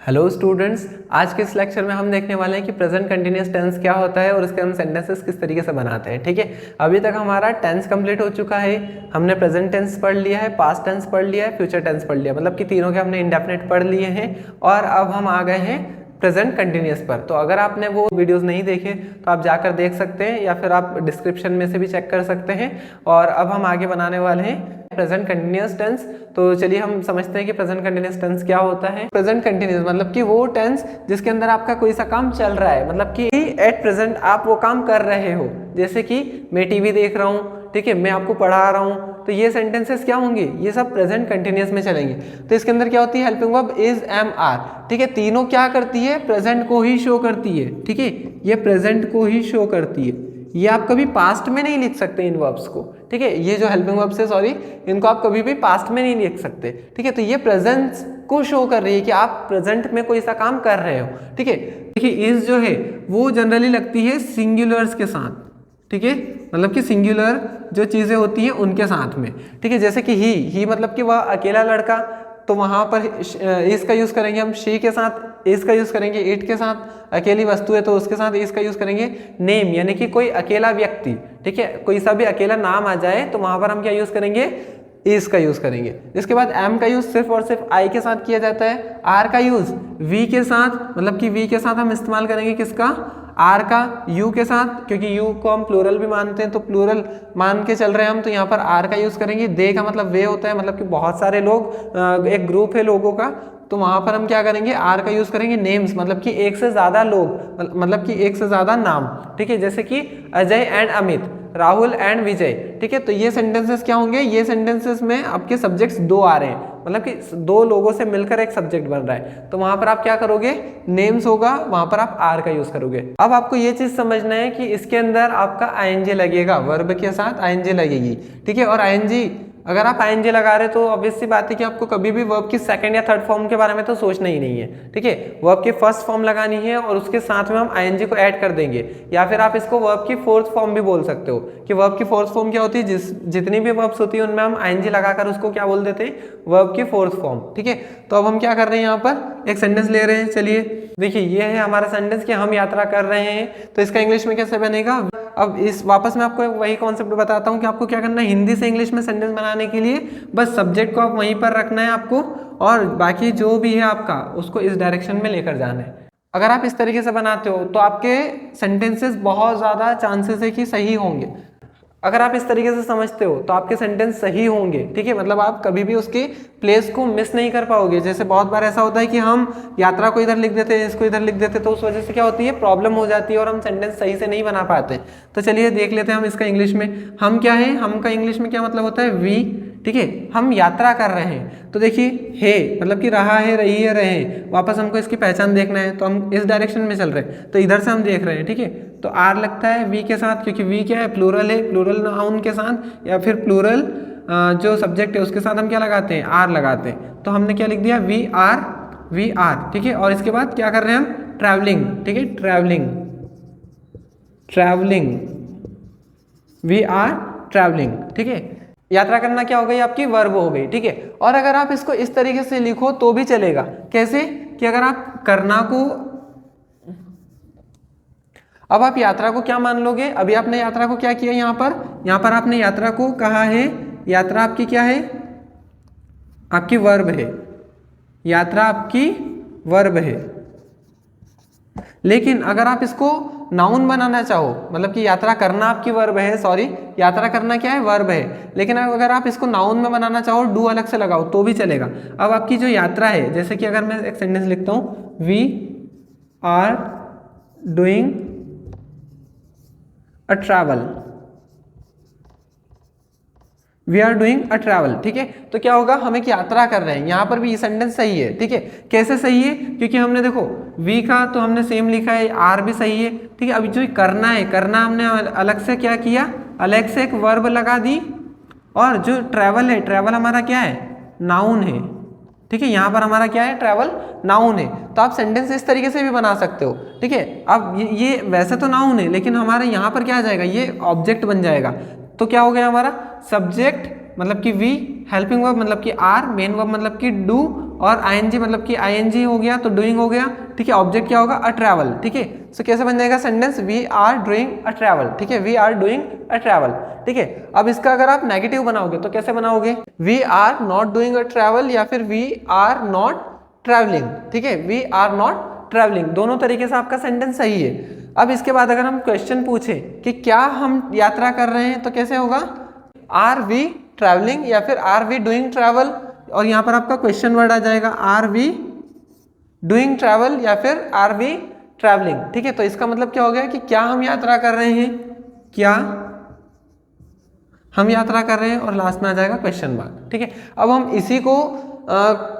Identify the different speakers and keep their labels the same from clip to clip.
Speaker 1: Hello students, आज के इस लेक्चर में हम देखने वाले हैं कि प्रेजेंट कंटिन्यूअस टेंस क्या होता है और उसके हम सेंटेंसेस किस तरीके से बनाते हैं। ठीक है, अभी तक हमारा टेंस कंप्लीट हो चुका है। हमने प्रेजेंट टेंस पढ़ लिया है, पास्ट टेंस पढ़ लिया है, फ्यूचर टेंस पढ़ लिया, मतलब कि तीनों के हमने इंडेफिनिट पढ़ लिए हैं और अब हम आ गए हैं प्रेजेंट कंटिन्यूअस पर। तो अगर आपने वो वीडियोस नहीं देखे तो आप जाकर देख सकते हैं या फिर आप डिस्क्रिप्शन में से भी चेक कर सकते हैं। और अब हम आगे बनाने वाले हैं प्रेजेंट कंटिन्यूअस टेंस। तो चलिए हम समझते हैं कि प्रेजेंट कंटिन्यूअस टेंस क्या होता है। प्रेजेंट कंटिन्यूअस मतलब कि वो टेंस जिसके अंदर आपका कोई सा काम चल रहा है, मतलब कि एट प्रेजेंट आप वो काम कर रहे हो। जैसे कि मैं टीवी देख रहा हूँ, ठीक है, मैं आपको पढ़ा रहा हूँ, तो ये सेंटेंसेस क्या होंगे, ये सब प्रेजेंट कंटिन्यूअस में चलेंगे। तो इसके अंदर क्या होती है, helping verb is, am, are. ठीक है, तीनों क्या करती है, प्रेजेंट को ही शो करती है। ठीक है, ये प्रेजेंट को ही शो करती है। ये आप कभी पास्ट में नहीं लिख सकते इन वर्ब्स को। ठीक है, ये जो हेल्पिंग वर्ब्स है, सॉरी, इनको आप कभी भी पास्ट में नहीं लिख सकते। ठीक है, तो ये प्रेजेंस को शो कर रही है कि आप प्रेजेंट में कोई सा काम कर रहे हो। ठीक है, देखिए इज जो है वो जनरली लगती है सिंगुलर्स के साथ। ठीक है, मतलब कि सिंगुलर जो चीजें होती हैं उनके साथ में। ठीक है, जैसे कि ही मतलब कि वह अकेला लड़का, तो वहां पर इज का यूज करेंगे हम। शी के साथ इज का यूज करेंगे। इट के साथ अकेली वस्तु है तो उसके साथ इज का यूज करेंगे। नेम यानी कि कोई अकेला व्यक्ति, ठीक है, कोई सा भी अकेला नाम आ जाए तो वहां पर हम क्या यूज करेंगे, इज का यूज करेंगे। इसके बाद एम का यूज सिर्फ और सिर्फ आई के साथ किया जाता है। आर का यूज वी के साथ, मतलब कि वी के साथ हम इस्तेमाल करेंगे किसका, आर का। यू के साथ, क्योंकि यू को हम प्लूरल भी मानते हैं तो प्लूरल मान के चल रहे हैं हम, तो यहाँ पर आर का यूज करेंगे। दे का मतलब वे होता है, मतलब कि बहुत सारे लोग, एक ग्रुप है लोगों का, तो वहां पर हम क्या करेंगे, आर का यूज करेंगे। नेम्स मतलब कि एक से ज्यादा लोग, मतलब कि एक से ज्यादा नाम। ठीक है, जैसे कि अजय एंड अमित, राहुल एंड विजय। ठीक है, तो ये सेंटेंसेस क्या होंगे, ये सेंटेंसेस में आपके सब्जेक्ट्स दो आ रहे हैं, मतलब कि दो लोगों से मिलकर एक सब्जेक्ट बन रहा है। तो वहां पर आप क्या करोगे, नेम्स होगा, वहां पर आप आर का यूज करोगे। अब आपको ये चीज समझना है कि इसके अंदर आपका आईएनजी लगेगा, वर्ब के साथ आईएनजी लगेगी। ठीक है, और आईएनजी अगर आप आईएनजी लगा रहे तो ऑब्वियस सी बात है कि आपको कभी भी वर्ब की सेकंड या थर्ड फॉर्म के बारे में तो सोचना ही नहीं है। ठीक है, वर्ब की फर्स्ट फॉर्म लगानी है और उसके साथ में हम आईएनजी को ऐड कर देंगे, या फिर आप इसको वर्ब की फोर्थ फॉर्म भी बोल सकते हो। कि वर्ब की फोर्थ फॉर्म क्या होती है, जितनी भी वर्ब्स होती है उनमें हम आईएनजी लगाकर उसको क्या बोल देते हैं, वर्ब की फोर्थ फॉर्म। ठीक है, तो अब हम क्या कर रहे हैं, यहाँ पर एक सेंटेंस ले रहे हैं। चलिए देखिए, ये है हमारा सेंटेंस कि हम यात्रा कर रहे हैं, तो इसका इंग्लिश में कैसे बनेगा। अब इस वापस मैं आपको वही कॉन्सेप्ट बताता हूँ कि आपको क्या करना है, हिंदी से इंग्लिश में सेंटेंस बनाने के लिए बस सब्जेक्ट को आप वहीं पर रखना है आपको, और बाकी जो भी है आपका उसको इस डायरेक्शन में लेकर जाना है। अगर आप इस तरीके से बनाते हो तो आपके सेंटेंसेस बहुत ज़्यादा चांसेस है कि सही होंगे। अगर आप इस तरीके से समझते हो तो आपके सेंटेंस सही होंगे। ठीक है, मतलब आप कभी भी उसके प्लेस को मिस नहीं कर पाओगे। जैसे बहुत बार ऐसा होता है कि हम यात्रा को इधर लिख देते हैं, इसको इधर लिख देते, तो उस वजह से क्या होती है, प्रॉब्लम हो जाती है और हम सेंटेंस सही से नहीं बना पाते। तो चलिए देख लेते हैं हम इसका इंग्लिश में। हम क्या है, हम का इंग्लिश में क्या मतलब होता है, वी। ठीक है, हम यात्रा कर रहे हैं, तो देखिए है मतलब कि रहा है, रही है, रहे। वापस हमको इसकी पहचान देखना है, तो हम इस डायरेक्शन में चल रहे हैं, तो इधर से हम देख रहे हैं। ठीक है, तो आर लगता है वी के साथ, क्योंकि वी क्या है, प्लूरल है, प्लूरल नाउन के साथ या फिर प्लूरल जो सब्जेक्ट है उसके साथ हम क्या लगाते हैं, आर लगाते हैं। तो हमने क्या लिख दिया, वी आर, वी आर। ठीक है, और इसके बाद क्या कर रहे हैं हम, ट्रैवलिंग। ठीक है, travelling, travelling, we are travelling. ठीक है, यात्रा करना क्या हो गई, आपकी वर्ब हो गई। ठीक है, और अगर आप इसको इस तरीके से लिखो तो भी चलेगा। कैसे, कि अगर आप करना को, अब आप यात्रा को क्या मान लोगे, अभी आपने यात्रा को क्या किया, यहाँ पर आपने यात्रा को कहा है, यात्रा आपकी क्या है, आपकी वर्ब है, यात्रा आपकी वर्ब है। लेकिन अगर आप इसको नाउन बनाना चाहो, मतलब कि यात्रा करना आपकी वर्ब है, सॉरी, यात्रा करना क्या है, वर्ब है, लेकिन अगर आप इसको नाउन में बनाना चाहो, डू अलग से लगाओ तो भी चलेगा। अब आपकी जो यात्रा है, जैसे कि अगर मैं एक सेंटेंस लिखता हूँ, we are doing a travel, we are doing a travel. ठीक है, तो क्या होगा, हम एक यात्रा कर रहे हैं, यहाँ पर भी ये सेंटेंस सही है। ठीक है, कैसे सही है, क्योंकि हमने देखो वी का तो हमने सेम लिखा है, आर भी सही है। ठीक है, अभी जो करना है, करना हमने अलग से क्या किया, अलग से एक वर्ब लगा दी, और जो ट्रैवल है, ट्रैवल हमारा क्या है, नाउन है। ठीक है, यहाँ पर हमारा क्या है, ट्रैवल नाउन है। तो आप सेंटेंस इस तरीके से भी बना सकते हो। ठीक है, अब ये वैसे तो नाउन है, लेकिन हमारे यहाँ पर क्या आ जाएगा, ये ऑब्जेक्ट बन जाएगा। तो क्या हो गया हमारा, सब्जेक्ट मतलब कि वी, हेल्पिंग वर्ब मतलब कि आर, मेन वर्ब मतलब कि डू और आईएनजी मतलब कि आईएनजी हो गया तो डूइंग हो गया, ठीक है। ऑब्जेक्ट क्या होगा, अ ट्रैवल, ठीक है। सो कैसे बन जाएगा sentence, we are doing a travel, ठीक है, we are doing a travel, ठीक है। अब इसका अगर आप नेगेटिव बनाओगे तो कैसे बनाओगे, we are not doing a travel या फिर वी आर नॉट ट्रैवलिंग, ठीक है, वी आर नॉट ट्रैवलिंग, दोनों तरीके से आपका सेंटेंस सही है। अब इसके बाद अगर हम क्वेश्चन पूछे कि क्या हम यात्रा कर रहे हैं तो कैसे होगा, आर वी ट्रैवलिंग या फिर आर वी डूइंग ट्रैवल, और यहाँ पर आपका क्वेश्चन वर्ड आ जाएगा आर वी डूइंग ट्रैवल या फिर आर वी ट्रैवलिंग, ठीक है। तो इसका मतलब क्या हो गया कि क्या हम यात्रा कर रहे हैं, क्या हम यात्रा कर रहे हैं, और लास्ट में आ जाएगा क्वेश्चन मार्क, ठीक है। अब हम इसी को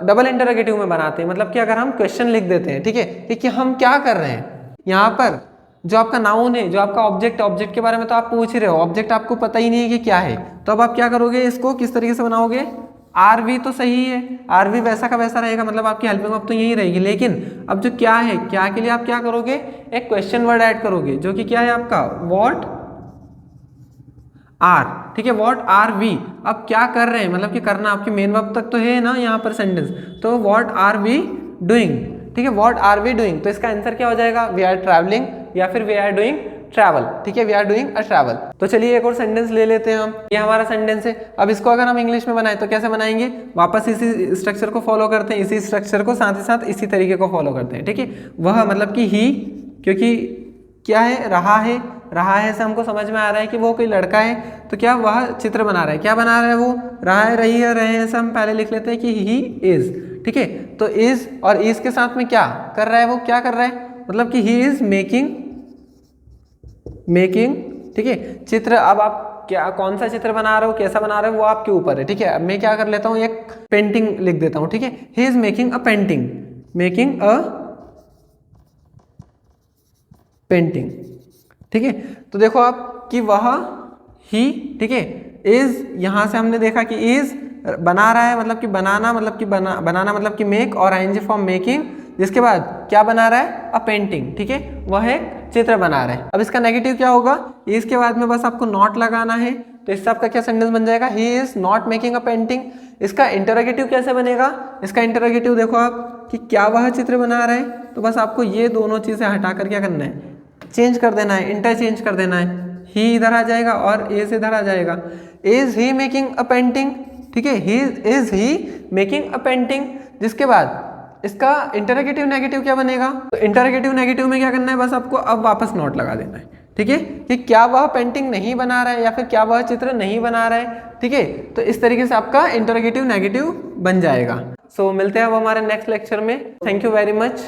Speaker 1: डबल इंटरोगेटिव में बनाते हैं, मतलब कि अगर हम क्वेश्चन लिख देते हैं, ठीक है, कि हम क्या कर रहे हैं, यहाँ पर जो आपका नाउन है, जो आपका ऑब्जेक्ट, ऑब्जेक्ट के बारे में तो आप पूछ ही रहे हो, ऑब्जेक्ट आपको पता ही नहीं है कि क्या है, तो अब आप क्या करोगे, इसको किस तरीके से बनाओगे, आर वी तो सही है, आर वी वैसा का वैसा रहेगा, मतलब आपकी हेल्पिंग वर्ब तो यही रहेगी, लेकिन अब जो क्या है, क्या के लिए आप क्या करोगे, एक क्वेश्चन वर्ड ऐड करोगे जो कि क्या है आपका व्हाट आर, ठीक है, व्हाट आर वी, अब क्या कर रहे हैं, मतलब कि करना आपकी मेन वर्ब तक तो है ना यहाँ पर सेंटेंस, तो व्हाट आर वी डूइंग, ठीक है, व्हाट आर वी डूइंग, तो इसका आंसर क्या हो जाएगा, वी आर ट्रैवलिंग या फिर वी आर डूइंग ट्रैवल, ठीक है, we are doing a travel. तो चलिए एक और सेंटेंस ले लेते हैं हम, ये हमारा सेंटेंस है। अब इसको अगर हम इंग्लिश में बनाए तो कैसे बनाएंगे, वापस इसी स्ट्रक्चर को फॉलो करते हैं, इसी स्ट्रक्चर को साथ ही साथ इसी तरीके को फॉलो करते हैं, ठीक है। वह मतलब कि ही, क्योंकि क्या है, रहा है, रहा है से हमको समझ में आ रहा है कि वो कोई लड़का है, तो क्या वह चित्र बना रहा है, क्या बना रहा है, वो रहा है, रही है, रहे हैं से हम पहले लिख लेते हैं कि ही इज, ठीक है। तो इज और इज के साथ में क्या कर रहा है, वो क्या कर रहा है, मतलब कि ही इज मेकिंग, ठीक है, चित्र। अब आप क्या, कौन सा चित्र बना रहे हो, कैसा बना रहे हो, वो आपके ऊपर है, ठीक है। अब मैं क्या कर लेता हूँ, एक पेंटिंग लिख देता हूँ, ठीक है, he is making a painting, making a painting, ठीक है। तो देखो आप कि वह ही, ठीक है, इज, यहां से हमने देखा कि इज बना रहा है, मतलब कि बनाना, मतलब कि बनाना मतलब कि मेक, और आईएनजी फॉर्म मेकिंग, जिसके बाद क्या बना रहा है, अ पेंटिंग, ठीक है, वह एक चित्र बना रहा है। अब इसका नेगेटिव क्या होगा, इसके बाद में बस आपको नॉट लगाना है, तो इससे आपका क्या सेंटेंस बन जाएगा, he is not making a painting. इसका इंटरोगेटिव कैसे बनेगा, इसका इंटरोगेटिव देखो आप कि क्या वह चित्र बना रहा है, तो बस आपको ये दोनों चीजें हटाकर क्या करना है, चेंज कर देना है, इंटरचेंज कर देना है, ही इधर आ जाएगा और इज इधर आ जाएगा, is he making a painting, ठीक है, he is he making a painting. जिसके बाद इसका इंटरोगेटिव नेगेटिव क्या बनेगा, तो इंटरोगेटिव नेगेटिव में क्या करना है, बस आपको अब वापस नोट लगा देना है, ठीक है, कि क्या वह पेंटिंग नहीं बना रहा है या फिर क्या वह चित्र नहीं बना रहा है, ठीक है। तो इस तरीके से आपका इंटरोगेटिव नेगेटिव बन जाएगा। सो मिलते हैं अब हमारे नेक्स्ट लेक्चर में। Thank you very much.